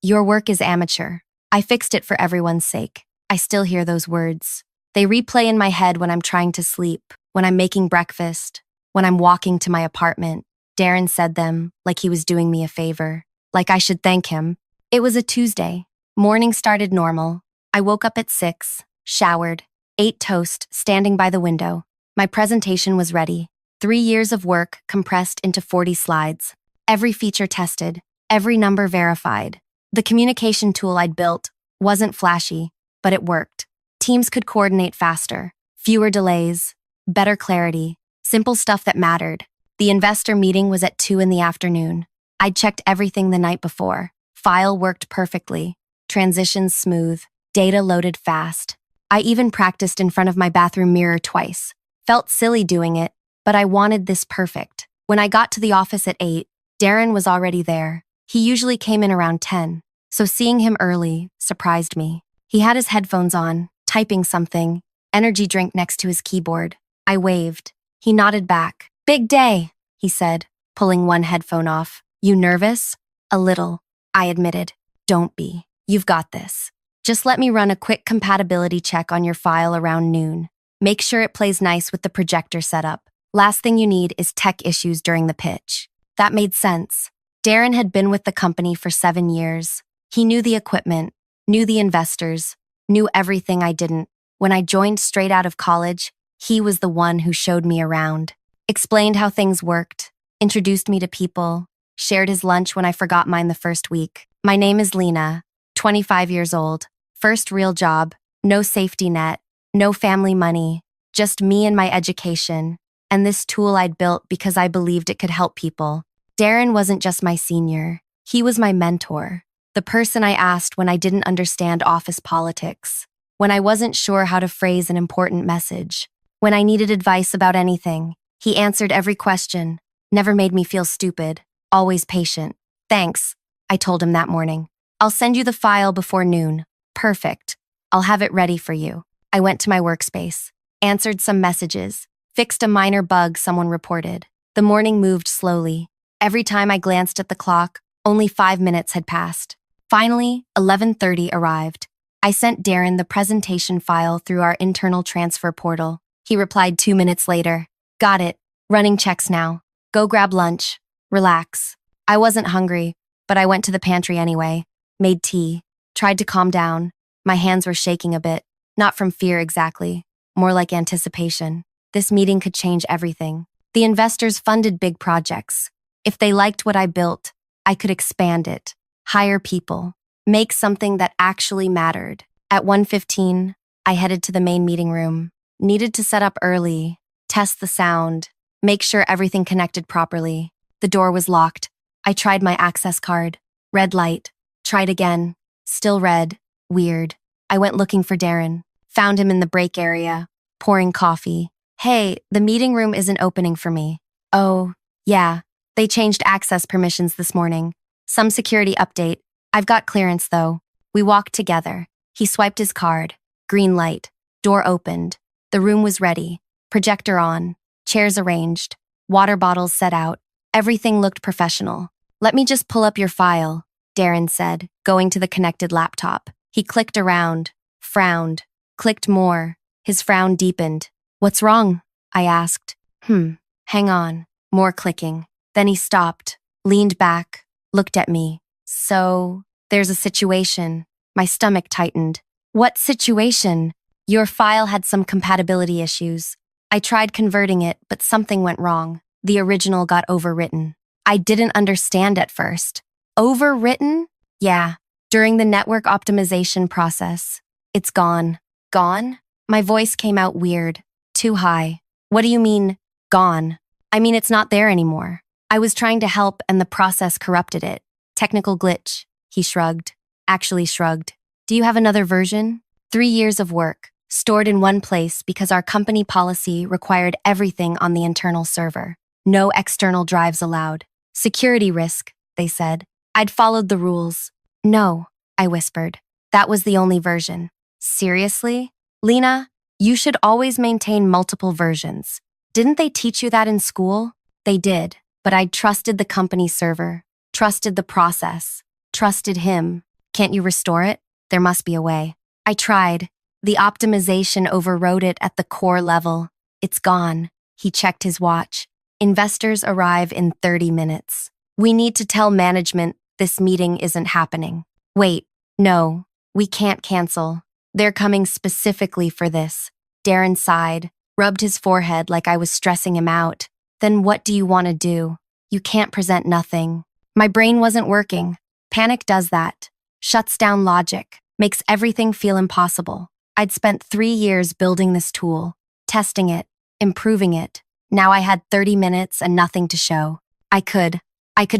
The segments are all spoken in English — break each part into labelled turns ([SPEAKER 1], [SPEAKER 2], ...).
[SPEAKER 1] Your work is amateur. I fixed it for everyone's sake. I still hear those words. They replay in my head when I'm trying to sleep, when I'm making breakfast, when I'm walking to my apartment. Darren said them like he was doing me a favor, like I should thank him. It was a Tuesday. Morning started normal. I woke up at 6, showered, ate toast, standing by the window. My presentation was ready. 3 years of work compressed into 40 slides. Every feature tested, every number verified. The communication tool I'd built wasn't flashy, but it worked. Teams could coordinate faster, fewer delays, better clarity, simple stuff that mattered. The investor meeting was at 2 in the afternoon. I'd checked everything the night before. File worked perfectly, transitions smooth, data loaded fast. I even practiced in front of my bathroom mirror twice. Felt silly doing it, but I wanted this perfect. When I got to the office at 8, Darren was already there. He usually came in around 10, so seeing him early surprised me. He had his headphones on, typing something, energy drink next to his keyboard. I waved. He nodded back. "Big day," he said, pulling one headphone off. "You nervous?" "A little," I admitted. "Don't be. You've got this. Just let me run a quick compatibility check on your file around noon. Make sure it plays nice with the projector setup. Last thing you need is tech issues during the pitch." That made sense. Darren had been with the company for 7 years. He knew the equipment, knew the investors, knew everything I didn't. When I joined straight out of college, he was the one who showed me around, explained how things worked, introduced me to people, shared his lunch when I forgot mine the first week. "My name is Lena, 25 years old, first real job, no safety net, no family money, just me and my education, and this tool I'd built because I believed it could help people." Darren wasn't just my senior. He was my mentor, the person I asked when I didn't understand office politics, when I wasn't sure how to phrase an important message, when I needed advice about anything. He answered every question, never made me feel stupid, always patient. "Thanks," I told him that morning. "I'll send you the file before noon." "Perfect. I'll have it ready for you." I went to my workspace, answered some messages, fixed a minor bug someone reported. The morning moved slowly. Every time I glanced at the clock, only 5 minutes had passed. Finally, 11:30 arrived. I sent Darren the presentation file through our internal transfer portal. He replied 2 minutes later. "Got it. Running checks now. Go grab lunch. Relax." I wasn't hungry, but I went to the pantry anyway, made tea, tried to calm down. My hands were shaking a bit, not from fear exactly, more like anticipation. This meeting could change everything. The investors funded big projects. If they liked what I built, I could expand it, hire people, make something that actually mattered. At 1:15, I headed to the main meeting room. Needed to set up early, test the sound, make sure everything connected properly. The door was locked. I tried my access card. Red light. Tried again. Still red. Weird. I went looking for Darren. Found him in the break area, pouring coffee. "Hey, the meeting room isn't opening for me." "Oh, yeah. They changed access permissions this morning. Some security update. I've got clearance, though." We walked together. He swiped his card. Green light. Door opened. The room was ready. Projector on. Chairs arranged. Water bottles set out. Everything looked professional. "Let me just pull up your file," Darren said, going to the connected laptop. He clicked around, frowned, clicked more. His frown deepened. "What's wrong?" I asked. Hang on." More clicking. Then he stopped, leaned back, looked at me. "So, there's a situation." My stomach tightened. "What situation?" "Your file had some compatibility issues. I tried converting it, but something went wrong. The original got overwritten." I didn't understand at first. "Overwritten?" "Yeah. During the network optimization process. It's gone." "Gone?" My voice came out weird, too high. "What do you mean, gone?" "I mean it's not there anymore. I was trying to help and the process corrupted it. Technical glitch." He shrugged. Actually shrugged. "Do you have another version?" 3 years of work, stored in one place because our company policy required everything on the internal server. No external drives allowed. "Security risk," they said. I'd followed the rules. "No," I whispered. "That was the only version." "Seriously? Lena, you should always maintain multiple versions. Didn't they teach you that in school?" "They did, but I'd trusted the company server, trusted the process, trusted him. Can't you restore it? There must be a way. I tried. The optimization overrode it at the core level. It's gone. He checked his watch. Investors arrive in 30 minutes. We need to tell management this meeting isn't happening. Wait, no, we can't cancel. They're coming specifically for this. Darren sighed, rubbed his forehead like I was stressing him out. Then what do you want to do? You can't present nothing. My brain wasn't working. Panic does that. Shuts down logic, makes everything feel impossible. I'd spent 3 years building this tool, testing it, improving it. Now I had 30 minutes and nothing to show. I could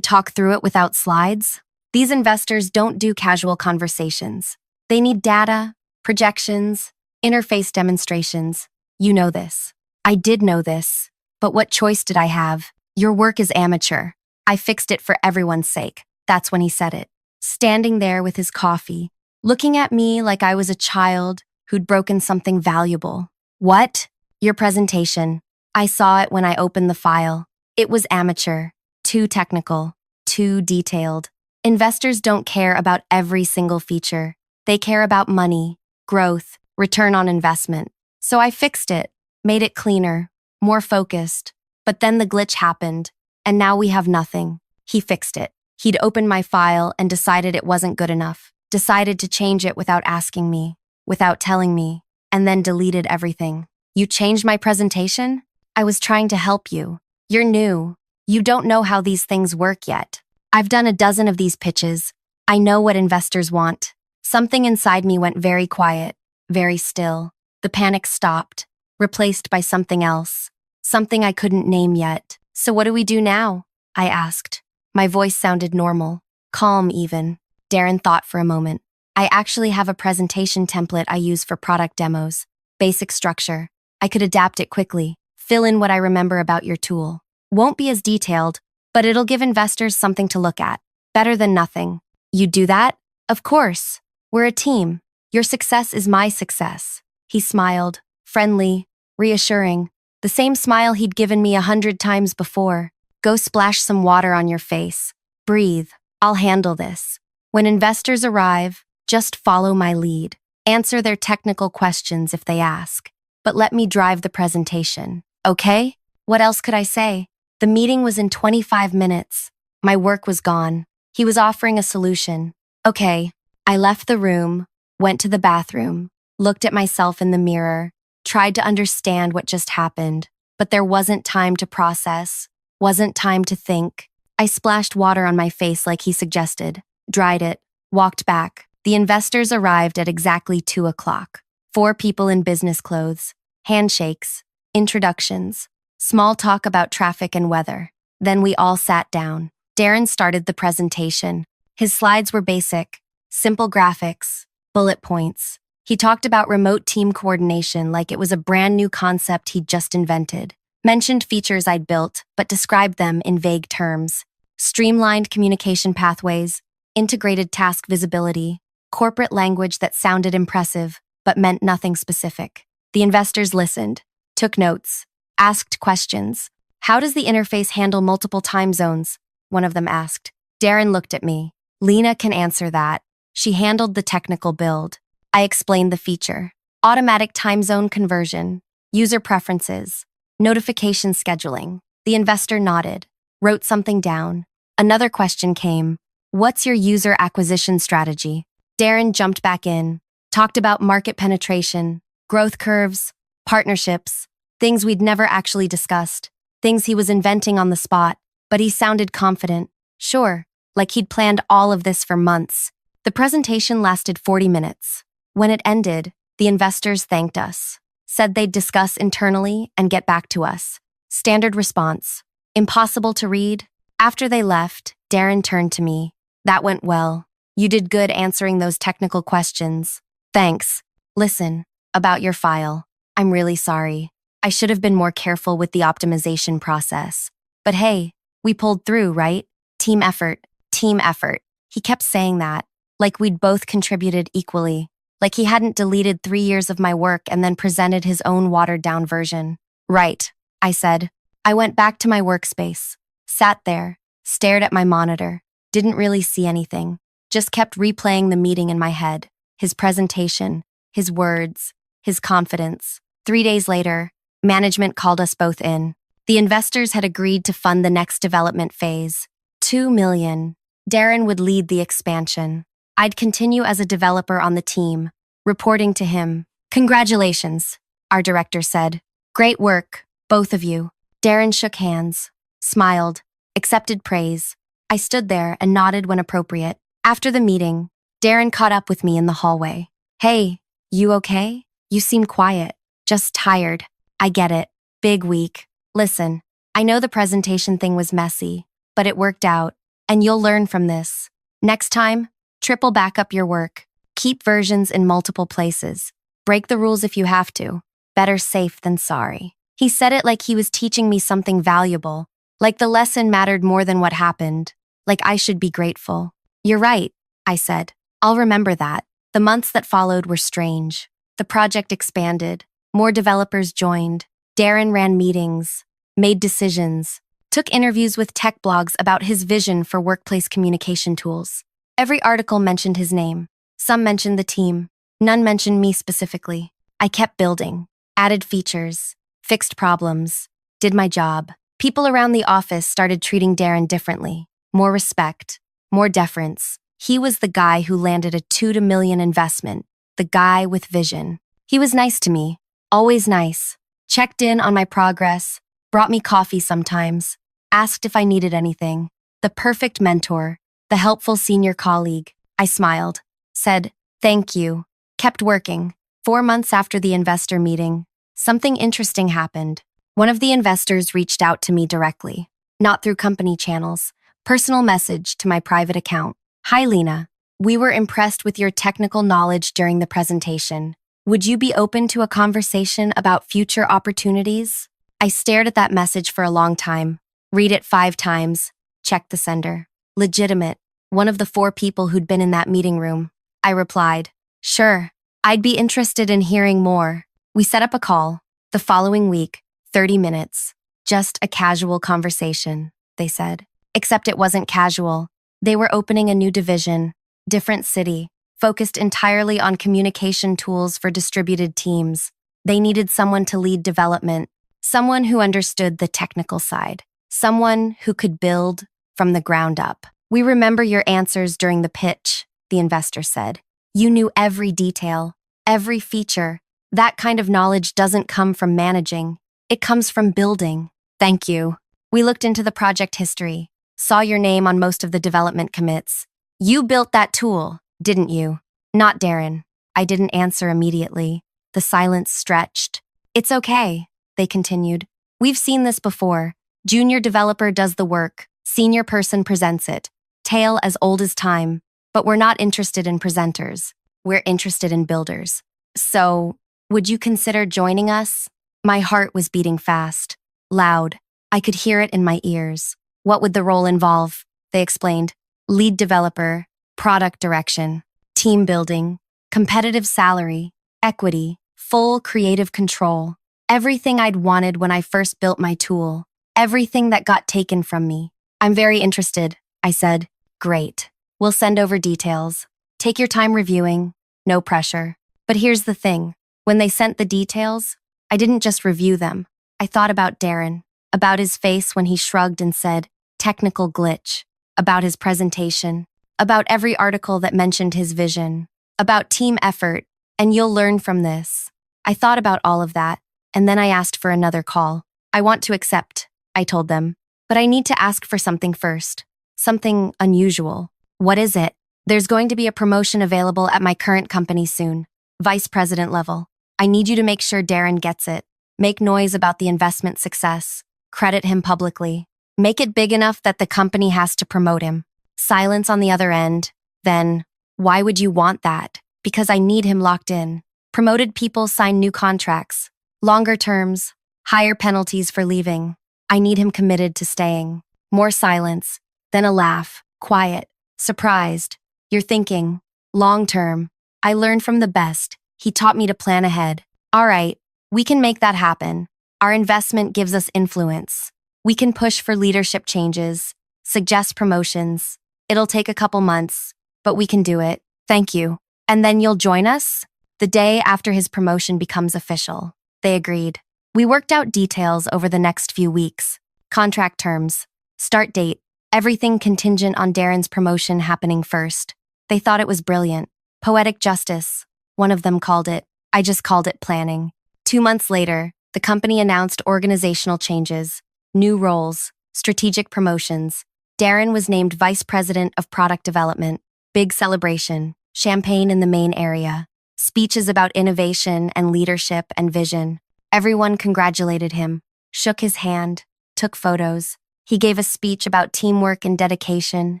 [SPEAKER 1] talk through it without slides. These investors don't do casual conversations. They need data, projections, interface demonstrations. You know this. I did know this. But what choice did I have? Your work is amateur. I fixed it for everyone's sake. That's when he said it. Standing there with his coffee, looking at me like I was a child who'd broken something valuable. What? Your presentation. I saw it when I opened the file. It was amateur, too technical, too detailed. Investors don't care about every single feature. They care about money, growth, return on investment. So I fixed it, made it cleaner, more focused. But then the glitch happened, and now we have nothing. He fixed it. He'd opened my file and decided it wasn't good enough, decided to change it without asking me, without telling me, and then deleted everything. You changed my presentation? I was trying to help you. You're new. You don't know how these things work yet. I've done a dozen of these pitches. I know what investors want. Something inside me went very quiet, very still. The panic stopped, replaced by something else, something I couldn't name yet. So what do we do now? I asked. My voice sounded normal, calm even. Darren thought for a moment. I actually have a presentation template I use for product demos. Basic structure. I could adapt it quickly, fill in what I remember about your tool. Won't be as detailed, but it'll give investors something to look at. Better than nothing. You do that? Of course. We're a team. Your success is my success. He smiled, friendly, reassuring. The same smile he'd given me 100 times before. Go splash some water on your face. Breathe. I'll handle this. When investors arrive, just follow my lead. Answer their technical questions if they ask. But let me drive the presentation. Okay? What else could I say? The meeting was in 25 minutes. My work was gone. He was offering a solution. Okay. I left the room, went to the bathroom, looked at myself in the mirror, tried to understand what just happened, but there wasn't time to process, wasn't time to think. I splashed water on my face like he suggested, dried it, walked back. The investors arrived at exactly 2 o'clock. 4 people in business clothes, handshakes, introductions, small talk about traffic and weather. Then we all sat down. Darren started the presentation. His slides were basic, simple graphics, bullet points. He talked about remote team coordination like it was a brand new concept he'd just invented. Mentioned features I'd built, but described them in vague terms. Streamlined communication pathways, integrated task visibility, corporate language that sounded impressive, but meant nothing specific. The investors listened, took notes, asked questions. How does the interface handle multiple time zones? One of them asked. Darren looked at me. Lena can answer that. She handled the technical build. I explained the feature. Automatic time zone conversion, user preferences, notification scheduling. The investor nodded, wrote something down. Another question came. What's your user acquisition strategy? Darren jumped back in, talked about market penetration, growth curves, partnerships, things we'd never actually discussed, things he was inventing on the spot, but he sounded confident. Sure, like he'd planned all of this for months. The presentation lasted 40 minutes. When it ended, the investors thanked us, said they'd discuss internally and get back to us. Standard response. Impossible to read. After they left, Darren turned to me. That went well. You did good answering those technical questions. Thanks. Listen, about your file. I'm really sorry. I should have been more careful with the optimization process. But hey, we pulled through, right? Team effort. Team effort. He kept saying that, like we'd both contributed equally, like he hadn't deleted 3 years of my work and then presented his own watered-down version. Right, I said. I went back to my workspace, sat there, stared at my monitor, didn't really see anything. just kept replaying the meeting in my head. His presentation, his words, his confidence. 3 days later, management called us both in. The investors had agreed to fund the next development phase. 2 million. Darren would lead the expansion. I'd continue as a developer on the team, reporting to him. Congratulations, our director said. Great work, both of you. Darren shook hands, smiled, accepted praise. I stood there and nodded when appropriate. After the meeting, Darren caught up with me in the hallway. Hey, you okay? You seem quiet. Just tired. I get it. Big week. Listen, I know the presentation thing was messy, but it worked out, and you'll learn from this. Next time, triple back up your work. Keep versions in multiple places. Break the rules if you have to. Better safe than sorry. He said it like he was teaching me something valuable, like the lesson mattered more than what happened, like I should be grateful. You're right, I said. I'll remember that. The months that followed were strange. The project expanded. More developers joined. Darren ran meetings, made decisions, took interviews with tech blogs about his vision for workplace communication tools. Every article mentioned his name. Some mentioned the team. None mentioned me specifically. I kept building, added features, fixed problems, did my job. People around the office started treating Darren differently. More respect, more deference. He was the guy who landed a 2 million investment, the guy with vision. He was nice to me, always nice. Checked in on my progress, brought me coffee sometimes, asked if I needed anything. The perfect mentor, the helpful senior colleague. I smiled, said, thank you, kept working. 4 months after the investor meeting, something interesting happened. One of the investors reached out to me directly, not through company channels, personal message to my private account. Hi, Lena. We were impressed with your technical knowledge during the presentation. Would you be open to a conversation about future opportunities? I stared at that message for a long time. Read it 5 times. Check the sender. Legitimate. One of the 4 people who'd been in that meeting room. I replied, sure. I'd be interested in hearing more. We set up a call. The following week, 30 minutes. Just a casual conversation, they said. Except it wasn't casual. They were opening a new division, different city, focused entirely on communication tools for distributed teams. They needed someone to lead development, someone who understood the technical side, someone who could build from the ground up. We remember your answers during the pitch, the investor said. You knew every detail, every feature. That kind of knowledge doesn't come from managing. It comes from building. Thank you. We looked into the project history, saw your name on most of the development commits. You built that tool, didn't you? Not Darren. I didn't answer immediately. The silence stretched. It's okay, they continued. We've seen this before. Junior developer does the work. Senior person presents it. Tale as old as time. But we're not interested in presenters. We're interested in builders. So, would you consider joining us? My heart was beating fast, loud. I could hear it in my ears. What would the role involve? They explained. Lead developer, product direction, team building, competitive salary, equity, full creative control. Everything I'd wanted when I first built my tool. Everything that got taken from me. I'm very interested, I said. Great. We'll send over details. Take your time reviewing. No pressure. But here's the thing. When they sent the details, I didn't just review them. I thought about Darren, about his face when he shrugged and said, technical glitch, about his presentation, about every article that mentioned his vision, about team effort, and you'll learn from this. I thought about all of that, and then I asked for another call. I want to accept, I told them, but I need to ask for something first. Something unusual. What is it? There's going to be a promotion available at my current company soon. Vice president level. I need you to make sure Darren gets it. Make noise about the investment success. Credit him publicly. Make it big enough that the company has to promote him. Silence on the other end. Then, why would you want that? Because I need him locked in. Promoted people sign new contracts. Longer terms. Higher penalties for leaving. I need him committed to staying. More silence. Then a laugh. Quiet. Surprised. You're thinking. Long term. I learned from the best. He taught me to plan ahead. All right, we can make that happen. Our investment gives us influence. We can push for leadership changes, suggest promotions. It'll take a couple months, but we can do it. Thank you. And then you'll join us? The day after his promotion becomes official. They agreed. We worked out details over the next few weeks. Contract terms, start date, everything contingent on Darren's promotion happening first. They thought it was brilliant. Poetic justice, one of them called it. I just called it planning. 2 months later, the company announced organizational changes, new roles, strategic promotions. Darren was named Vice President of Product Development. Big celebration, champagne in the main area, speeches about innovation and leadership and vision. Everyone congratulated him, shook his hand, took photos. He gave a speech about teamwork and dedication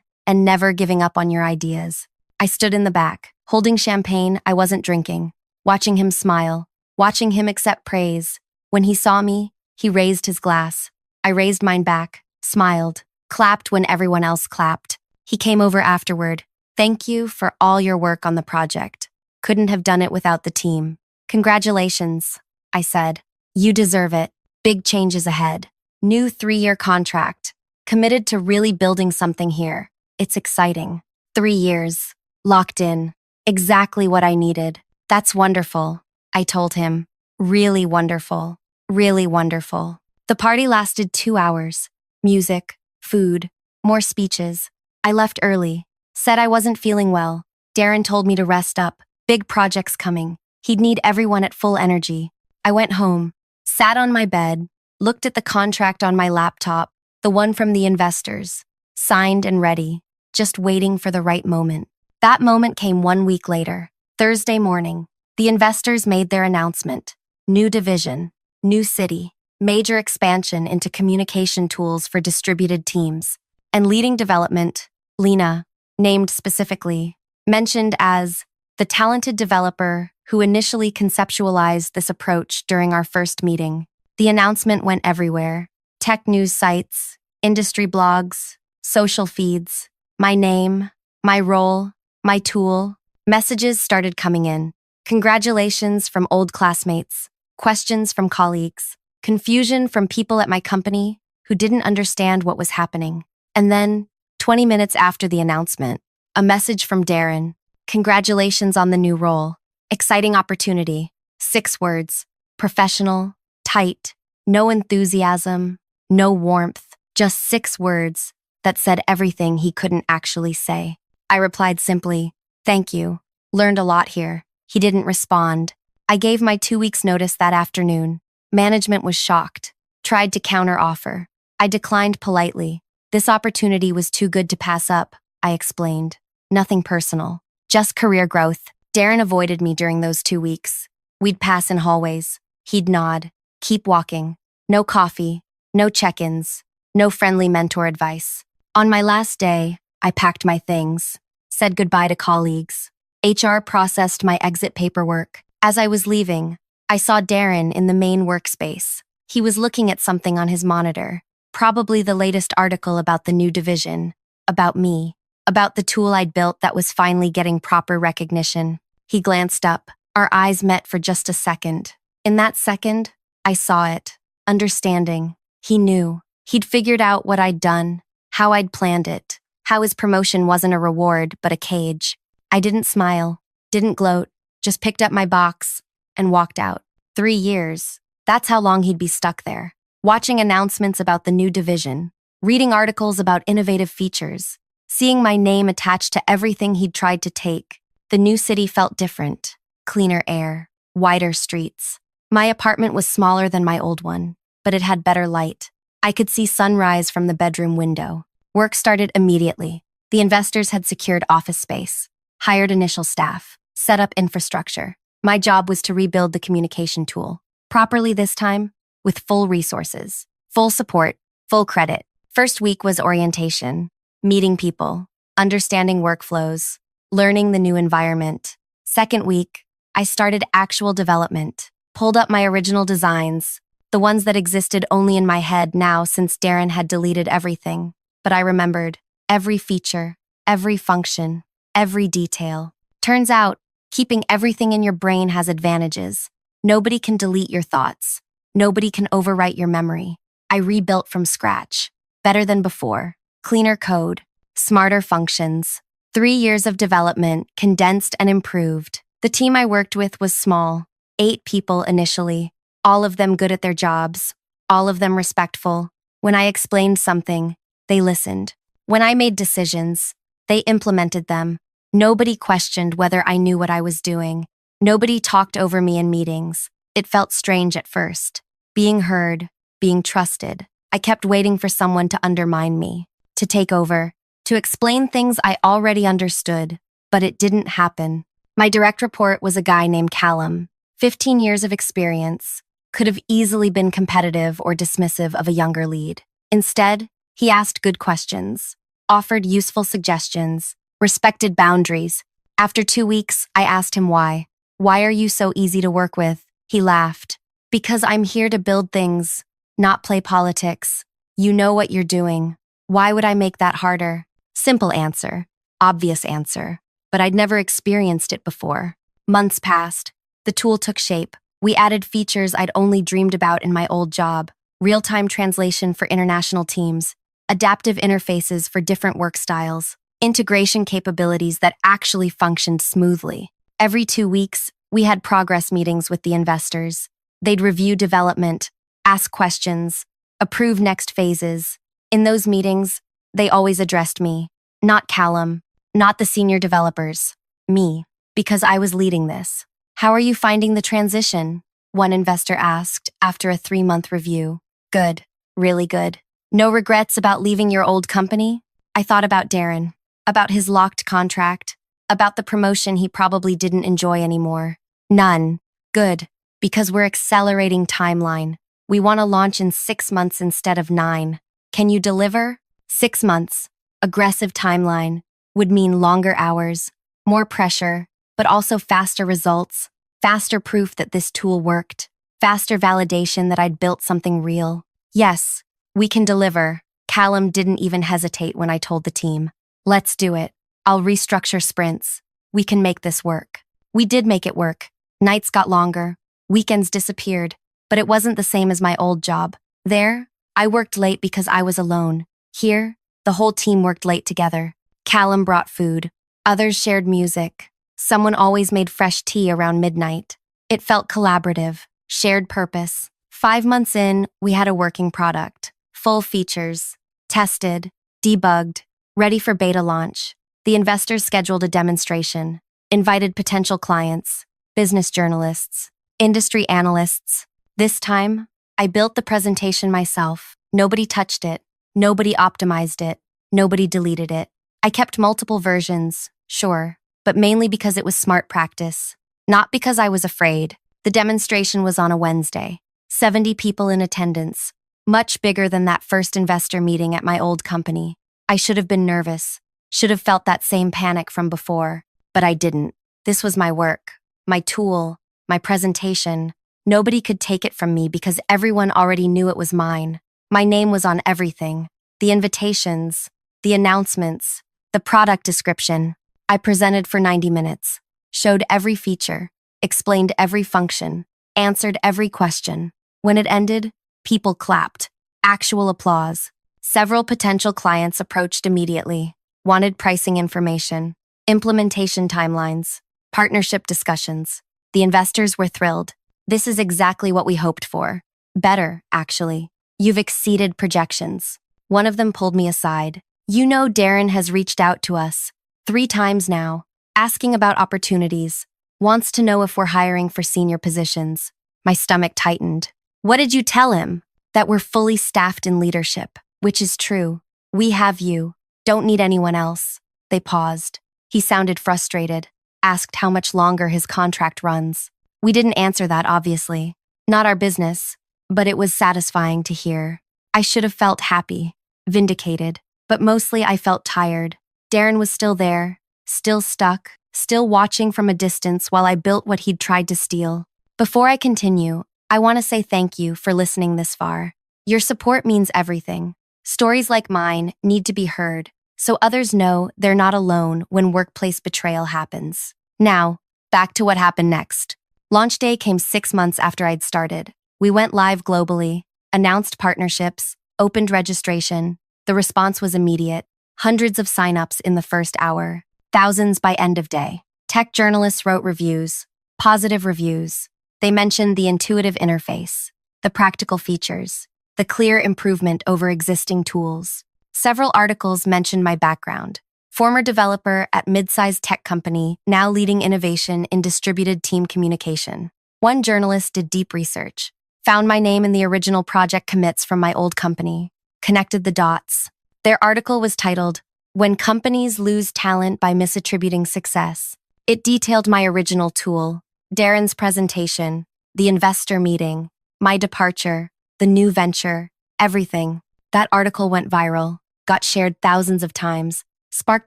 [SPEAKER 1] and never giving up on your ideas. I stood in the back, holding champagne I wasn't drinking, watching him smile, watching him accept praise. When he saw me, he raised his glass. I raised mine back, smiled, clapped when everyone else clapped. He came over afterward. Thank you for all your work on the project. Couldn't have done it without the team. Congratulations, I said. You deserve it. Big changes ahead. New 3-year contract. Committed to really building something here. It's exciting. 3 years. Locked in. Exactly what I needed. That's wonderful, I told him. Really wonderful. Really wonderful. The party lasted 2 hours. Music, food, more speeches. I left early. Said I wasn't feeling well. Darren told me to rest up. Big projects coming. He'd need everyone at full energy. I went home, sat on my bed, looked at the contract on my laptop, the one from the investors, signed and ready, just waiting for the right moment. That moment came 1 week later, Thursday morning. The investors made their announcement. New division, new city, major expansion into communication tools for distributed teams, and leading development, Lena, named specifically, mentioned as the talented developer who initially conceptualized this approach during our first meeting. The announcement went everywhere. Tech news sites, industry blogs, social feeds, my name, my role, my tool. Messages started coming in. Congratulations from old classmates, questions from colleagues, confusion from people at my company who didn't understand what was happening. And then, 20 minutes after the announcement, a message from Darren. Congratulations on the new role. Exciting opportunity. 6 words. Professional, tight, no enthusiasm, no warmth. Just 6 words that said everything he couldn't actually say. I replied simply, thank you. Learned a lot here. He didn't respond. I gave my 2 weeks notice that afternoon. Management was shocked. Tried to counter-offer. I declined politely. This opportunity was too good to pass up, I explained. Nothing personal. Just career growth. Darren avoided me during those 2 weeks. We'd pass in hallways. He'd nod. Keep walking. No coffee. No check-ins. No friendly mentor advice. On my last day, I packed my things. Said goodbye to colleagues. HR processed my exit paperwork. As I was leaving, I saw Darren in the main workspace. He was looking at something on his monitor. Probably the latest article about the new division. About me. About the tool I'd built that was finally getting proper recognition. He glanced up. Our eyes met for just a second. In that second, I saw it. Understanding. He knew. He'd figured out what I'd done, how I'd planned it, how his promotion wasn't a reward but a cage. I didn't smile, didn't gloat, just picked up my box and walked out. 3 years. That's how long he'd be stuck there. Watching announcements about the new division, reading articles about innovative features, seeing my name attached to everything he'd tried to take. The new city felt different. Cleaner air, wider streets. My apartment was smaller than my old one, but it had better light. I could see sunrise from the bedroom window. Work started immediately. The investors had secured office space, hired initial staff, set up infrastructure. My job was to rebuild the communication tool, properly this time, with full resources, full support, full credit. First week was orientation, meeting people, understanding workflows, learning the new environment. Second week, I started actual development, pulled up my original designs, the ones that existed only in my head now since Darren had deleted everything. But I remembered every feature, every function, every detail. Turns out, keeping everything in your brain has advantages. Nobody can delete your thoughts. Nobody can overwrite your memory. I rebuilt from scratch. Better than before. Cleaner code. Smarter functions. 3 years of development, condensed and improved. The team I worked with was small, 8 people initially, all of them good at their jobs, all of them respectful. When I explained something, they listened. When I made decisions, they implemented them. Nobody questioned whether I knew what I was doing. Nobody talked over me in meetings. It felt strange at first. Being heard, being trusted. I kept waiting for someone to undermine me, to take over, to explain things I already understood, but it didn't happen. My direct report was a guy named Callum, 15 years of experience, could have easily been competitive or dismissive of a younger lead. Instead, he asked good questions, offered useful suggestions, respected boundaries. After 2 weeks, I asked him why. Why are you so easy to work with? He laughed. Because I'm here to build things, not play politics. You know what you're doing. Why would I make that harder? Simple answer, obvious answer, but I'd never experienced it before. Months passed. The tool took shape. We added features I'd only dreamed about in my old job. Real-time translation for international teams, adaptive interfaces for different work styles, integration capabilities that actually functioned smoothly. Every 2 weeks, we had progress meetings with the investors. They'd review development, ask questions, approve next phases. In those meetings, they always addressed me, not Callum, not the senior developers, me, because I was leading this. How are you finding the transition? One investor asked after a 3-month review. Good, really good. No regrets about leaving your old company? I thought about Darren, about his locked contract, about the promotion he probably didn't enjoy anymore. None. Good, because we're accelerating timeline. We want to launch in 6 months instead of 9. Can you deliver? 6 months. Aggressive timeline would mean longer hours, more pressure, but also faster results, faster proof that this tool worked, faster validation that I'd built something real. Yes, we can deliver. Callum didn't even hesitate when I told the team. Let's do it. I'll restructure sprints. We can make this work. We did make it work. Nights got longer. Weekends disappeared. But it wasn't the same as my old job. There, I worked late because I was alone. Here, the whole team worked late together. Callum brought food. Others shared music. Someone always made fresh tea around midnight. It felt collaborative, shared purpose. 5 months in, we had a working product. Full features. Tested, debugged, ready for beta launch. The investors scheduled a demonstration, invited potential clients, business journalists, industry analysts. This time, I built the presentation myself. Nobody touched it. Nobody optimized it. Nobody deleted it. I kept multiple versions, sure, but mainly because it was smart practice. Not because I was afraid. The demonstration was on a Wednesday. 70 people in attendance. Much bigger than that first investor meeting at my old company. I should have been nervous. Should have felt that same panic from before. But I didn't. This was my work, my tool, my presentation. Nobody could take it from me because everyone already knew it was mine. My name was on everything. The invitations, the announcements, the product description. I presented for 90 minutes, showed every feature, explained every function, answered every question. When it ended, people clapped. Actual applause. Several potential clients approached immediately, wanted pricing information, implementation timelines, partnership discussions. The investors were thrilled. This is exactly what we hoped for. Better, actually. You've exceeded projections. One of them pulled me aside. You know Darren has reached out to us 3 times now, asking about opportunities, wants to know if we're hiring for senior positions. My stomach tightened. What did you tell him? That we're fully staffed in leadership, which is true. We have you. Don't need anyone else. They paused. He sounded frustrated, asked how much longer his contract runs. We didn't answer that, obviously. Not our business, but it was satisfying to hear. I should have felt happy, vindicated, but mostly I felt tired. Darren was still there, still stuck, still watching from a distance while I built what he'd tried to steal. Before I continue, I want to say thank you for listening this far. Your support means everything. Stories like mine need to be heard, so others know they're not alone when workplace betrayal happens. Now, back to what happened next. Launch day came 6 months after I'd started. We went live globally, announced partnerships, opened registration. The response was immediate. Hundreds of signups in the first hour. thousands by end of day. Tech journalists wrote reviews, positive reviews. They mentioned the intuitive interface, the practical features, the clear improvement over existing tools. Several articles mentioned my background. Former developer at mid-sized tech company, now leading innovation in distributed team communication. One journalist did deep research, found my name in the original project commits from my old company, connected the dots. Their article was titled, "When Companies Lose Talent by Misattributing Success." It detailed my original tool, Darren's presentation, the investor meeting, my departure, the new venture, everything. That article went viral, got shared thousands of times, sparked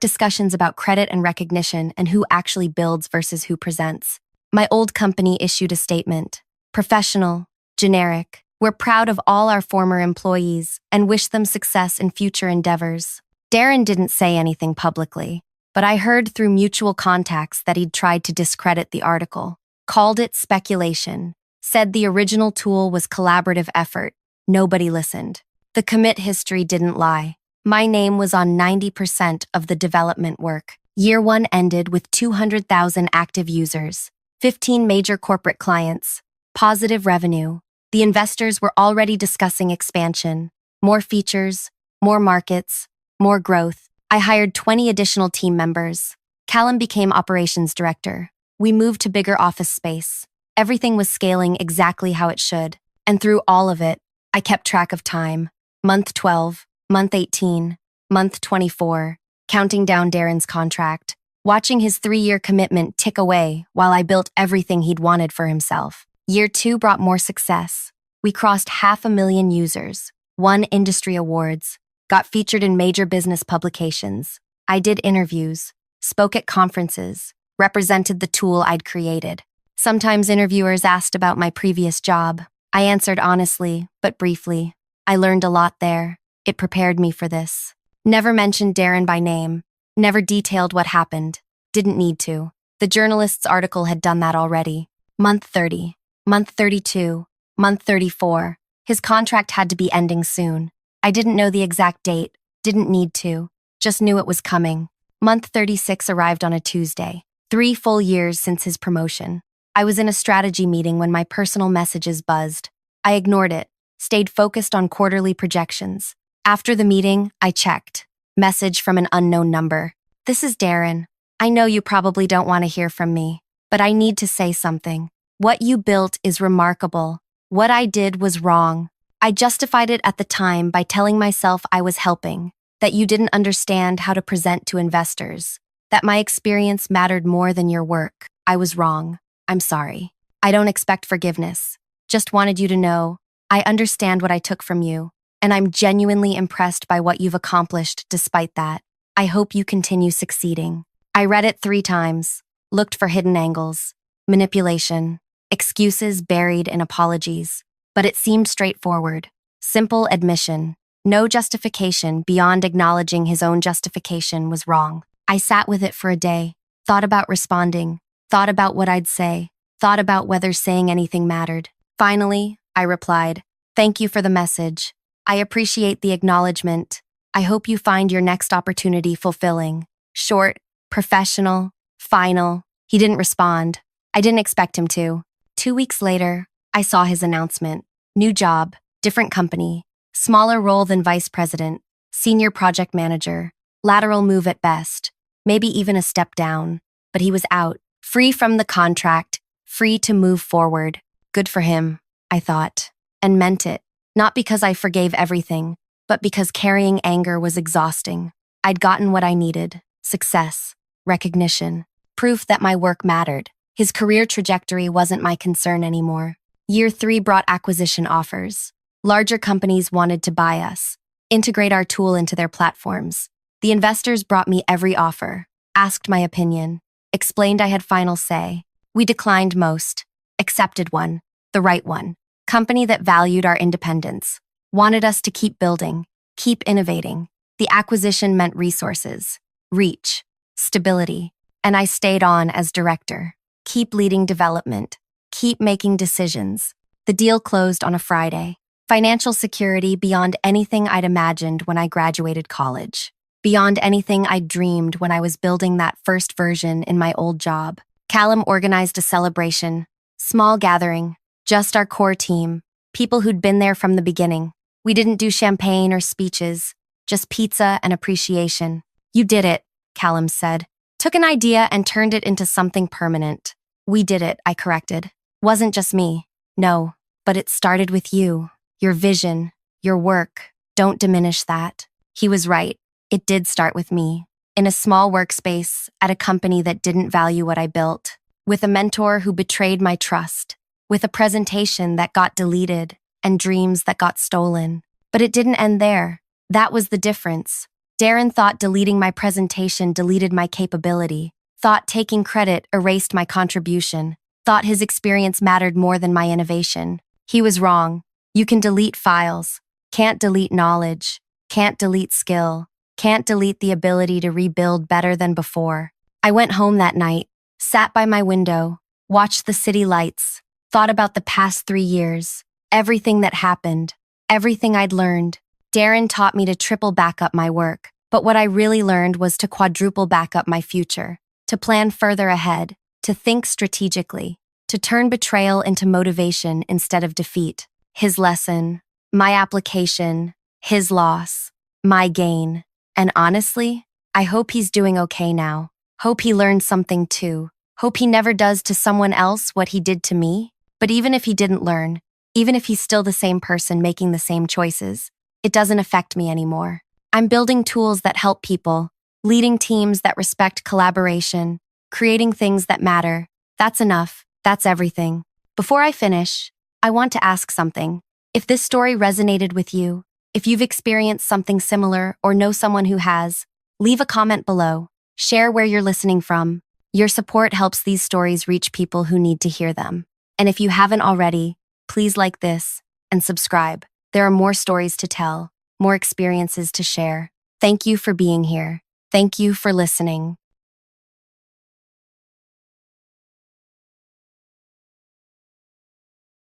[SPEAKER 1] discussions about credit and recognition and who actually builds versus who presents. My old company issued a statement, professional, generic. We're proud of all our former employees and wish them success in future endeavors. Darren didn't say anything publicly, but I heard through mutual contacts that he'd tried to discredit the article, called it speculation, said the original tool was collaborative effort. Nobody listened. The commit history didn't lie. My name was on 90% of the development work. Year 1 ended with 200,000 active users, 15 major corporate clients, positive revenue. The investors were already discussing expansion, more features, more markets, more growth. I hired 20 additional team members. Callum became operations director. We moved to bigger office space. Everything was scaling exactly how it should. And through all of it, I kept track of time. Month 12, month 18, month 24, counting down Darren's contract, watching his 3-year commitment tick away while I built everything he'd wanted for himself. Year 2 brought more success. We crossed 500,000 users, won industry awards, got featured in major business publications. I did interviews, spoke at conferences, represented the tool I'd created. Sometimes interviewers asked about my previous job. I answered honestly, but briefly. I learned a lot there. It prepared me for this. Never mentioned Darren by name. Never detailed what happened. Didn't need to. The journalist's article had done that already. Month 30. Month 32. Month 34. His contract had to be ending soon. I didn't know the exact date. Didn't need to. Just knew it was coming. Month 36 arrived on a Tuesday. 3 full years since his promotion. I was in a strategy meeting when my personal messages buzzed. I ignored it. Stayed focused on quarterly projections. After the meeting, I checked. Message from an unknown number. "This is Darren. I know you probably don't want to hear from me, but I need to say something. What you built is remarkable. What I did was wrong. I justified it at the time by telling myself I was helping, that you didn't understand how to present to investors, that my experience mattered more than your work. I was wrong. I'm sorry. I don't expect forgiveness. Just wanted you to know, I understand what I took from you, and I'm genuinely impressed by what you've accomplished despite that. I hope you continue succeeding." I read it 3 times, looked for hidden angles, manipulation, excuses buried in apologies, but it seemed straightforward. Simple admission, no justification beyond acknowledging his own justification was wrong. I sat with it for a day, thought about responding, thought about what I'd say, thought about whether saying anything mattered. Finally, I replied, "Thank you for the message. I appreciate the acknowledgement. I hope you find your next opportunity fulfilling." Short, professional, final. He didn't respond. I didn't expect him to. 2 weeks later, I saw his announcement. New job, different company, smaller role than vice president, senior project manager, lateral move at best, maybe even a step down. But he was out, free from the contract, free to move forward. Good for him, I thought, and meant it. Not because I forgave everything, but because carrying anger was exhausting. I'd gotten what I needed: success, recognition, proof that my work mattered. His career trajectory wasn't my concern anymore. Year 3 brought acquisition offers. Larger companies wanted to buy us, integrate our tool into their platforms. The investors brought me every offer, asked my opinion, explained I had final say. We declined most, accepted one, the right one. Company that valued our independence, wanted us to keep building, keep innovating. The acquisition meant resources, reach, stability, and I stayed on as director. Keep leading development, keep making decisions. The deal closed on a Friday. Financial security beyond anything I'd imagined when I graduated college. beyond anything I'd dreamed when I was building that first version in my old job. Callum organized a celebration, small gathering, just our core team, people who'd been there from the beginning. We didn't do champagne or speeches, just pizza and appreciation. You did it, Callum said. Took an idea and turned it into something permanent. We did it, I corrected. Wasn't just me. No, but it started with you. Your vision, your work. Don't diminish that. He was right. It did start with me. In a small workspace, at a company that didn't value what I built. With a mentor who betrayed my trust. With a presentation that got deleted and dreams that got stolen. But it didn't end there. That was the difference. Darren thought deleting my presentation deleted my capability. Thought taking credit erased my contribution. Thought his experience mattered more than my innovation. He was wrong. You can delete files. Can't delete knowledge. Can't delete skill. Can't delete the ability to rebuild better than before. I went home that night, sat by my window, watched the city lights, thought about the past 3 years, everything that happened, everything I'd learned. Darren taught me to triple back up my work, but what I really learned was to quadruple back up my future, to plan further ahead, to think strategically, to turn betrayal into motivation instead of defeat. His lesson, my application, his loss, my gain. And honestly, I hope he's doing okay now. Hope he learned something too. Hope he never does to someone else what he did to me. But even if he didn't learn, even if he's still the same person making the same choices, it doesn't affect me anymore. I'm building tools that help people, leading teams that respect collaboration, creating things that matter. That's enough. That's everything. Before I finish, I want to ask something. If this story resonated with you, if you've experienced something similar or know someone who has, leave a comment below. Share where you're listening from. Your support helps these stories reach people who need to hear them. And if you haven't already, please like this and subscribe. There are more stories to tell, more experiences to share. Thank you for being here. Thank you for listening.